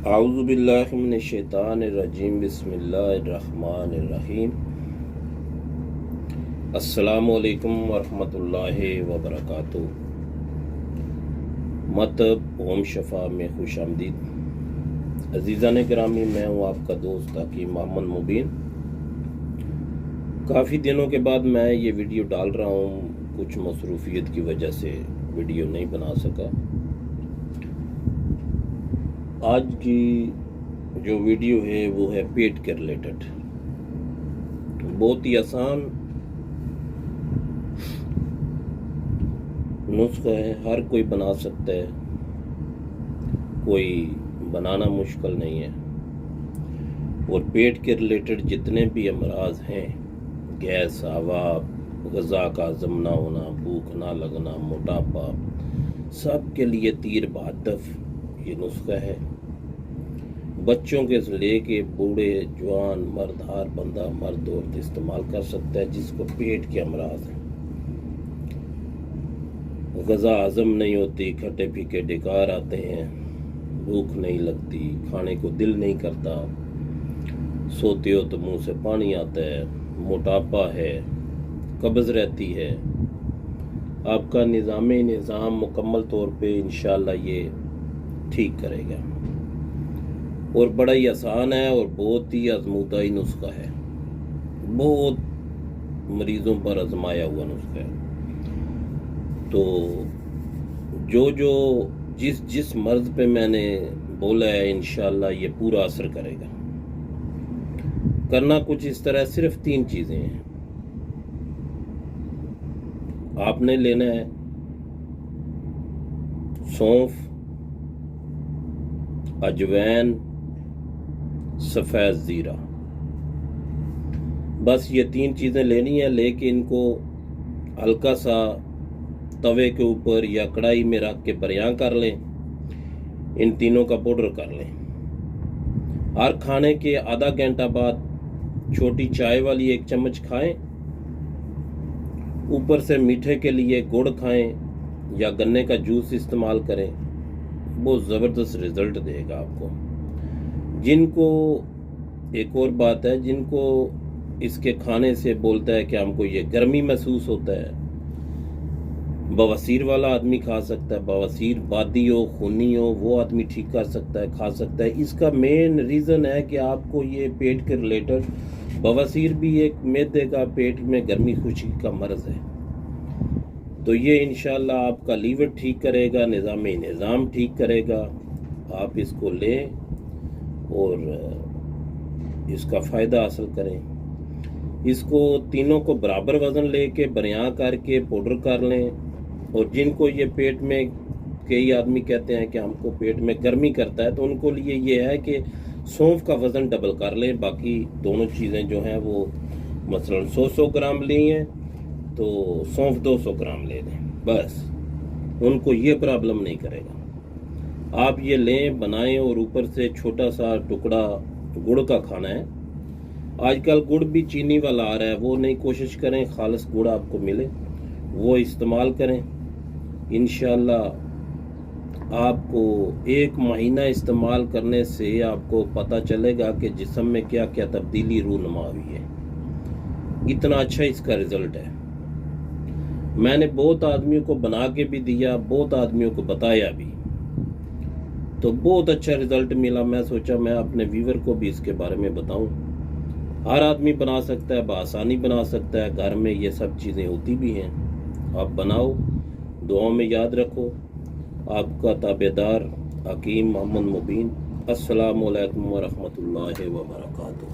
اعوذ باللہ من الشیطان الرجیم بسم اللہ الرحمن الرحیم السلام علیکم ورحمۃ اللہ وبرکاتہ۔ مطلب اوم شفا میں خوش آمدید۔ عزیزان گرامی، میں ہوں آپ کا دوست حکیم محمد مبین۔ کافی دنوں کے بعد میں یہ ویڈیو ڈال رہا ہوں، کچھ مصروفیت کی وجہ سے ویڈیو نہیں بنا سکا۔ آج کی جو ویڈیو ہے وہ ہے پیٹ کے ریلیٹڈ، بہت ہی آسان نسخہ ہے، ہر کوئی بنا سکتا ہے، کوئی بنانا مشکل نہیں ہے۔ اور پیٹ کے ریلیٹڈ جتنے بھی امراض ہیں، گیس، ہوا، غذا کا ہضم نہ ہونا، بھوک نہ لگنا، موٹاپا، سب کے لیے تیر بہدف یہ نسخہ ہے۔ بچوں کے سے لے کے بوڑھے، جوان، مرد، ہر بندہ، مرد عورت استعمال کر سکتا ہے جس کو پیٹ کے امراض ہیں۔ غذا ہضم نہیں ہوتی، کھٹے پھیکے ڈکار آتے ہیں، بھوک نہیں لگتی، کھانے کو دل نہیں کرتا، سوتے ہو تو منہ سے پانی آتا ہے، موٹاپا ہے، قبض رہتی ہے، آپ کا نظام مکمل طور پہ انشاءاللہ یہ ٹھیک کرے گا۔ اور بڑا ہی آسان ہے اور بہت ہی آزمودہ ہی نسخہ ہے، بہت مریضوں پر آزمایا ہوا نسخہ ہے۔ تو جس مرض پہ میں نے بولا ہے انشاءاللہ یہ پورا اثر کرے گا۔ کرنا کچھ اس طرح، صرف 3 چیزیں ہیں۔ آپ نے لینا ہے سونف، اجوین، سفید زیرہ، بس یہ 3 چیزیں لینی ہیں۔ لے کے ان کو ہلکا سا توے کے اوپر یا کڑھائی میں رکھ کے بریاں کر لیں، ان تینوں کا پاؤڈر کر لیں۔ ہر کھانے کے آدھا گھنٹہ بعد چھوٹی چائے والی 1 چمچ کھائیں، اوپر سے میٹھے کے لیے گڑ کھائیں یا گنے کا جوس استعمال کریں، بہت زبردست رزلٹ دے گا آپ کو۔ جن کو ایک اور بات ہے، جن کو اس کے کھانے سے بولتا ہے کہ ہم کو یہ گرمی محسوس ہوتا ہے، بواسیر والا آدمی کھا سکتا ہے، بواسیر بادی ہو، خونی ہو، وہ آدمی ٹھیک کر سکتا ہے، کھا سکتا ہے۔ اس کا مین ریزن ہے کہ آپ کو یہ پیٹ کے ریلیٹڈ، بواسیر بھی ایک معدے کا، پیٹ میں گرمی خشکی کا مرض ہے، تو یہ انشاءاللہ آپ کا لیور ٹھیک کرے گا، نظام ٹھیک کرے گا۔ آپ اس کو لیں اور اس کا فائدہ حاصل کریں۔ اس کو تینوں کو برابر وزن لے کے بریاں کر کے پاؤڈر کر لیں۔ اور جن کو یہ پیٹ میں، کئی آدمی کہتے ہیں کہ ہم کو پیٹ میں گرمی کرتا ہے، تو ان کو لیے یہ ہے کہ سونف کا وزن ڈبل کر لیں۔ باقی دونوں چیزیں جو ہیں وہ مثلا 100 گرام لی ہیں تو سونف 200 گرام لے لیں، بس ان کو یہ پرابلم نہیں کرے گا۔ آپ یہ لیں، بنائیں اور اوپر سے چھوٹا سا ٹکڑا گڑ کا کھانا ہے۔ آج کل گڑ بھی چینی والا آ رہا ہے، وہ نہیں، کوشش کریں خالص گڑ آپ کو ملے، وہ استعمال کریں۔ انشاءاللہ آپ کو 1 مہینہ استعمال کرنے سے آپ کو پتہ چلے گا کہ جسم میں کیا کیا تبدیلی رونما ہوئی ہے۔ اتنا اچھا اس کا رزلٹ ہے۔ میں نے بہت آدمیوں کو بنا کے بھی دیا، بہت آدمیوں کو بتایا بھی، تو بہت اچھا رزلٹ ملا۔ میں سوچا میں اپنے ویور کو بھی اس کے بارے میں بتاؤں۔ ہر آدمی بنا سکتا ہے، بآسانی بنا سکتا ہے، گھر میں یہ سب چیزیں ہوتی بھی ہیں۔ آپ بناؤ، دعاؤں میں یاد رکھو۔ آپ کا تابعدار حکیم محمد مبین۔ السلام علیکم ورحمۃ اللہ وبرکاتہ۔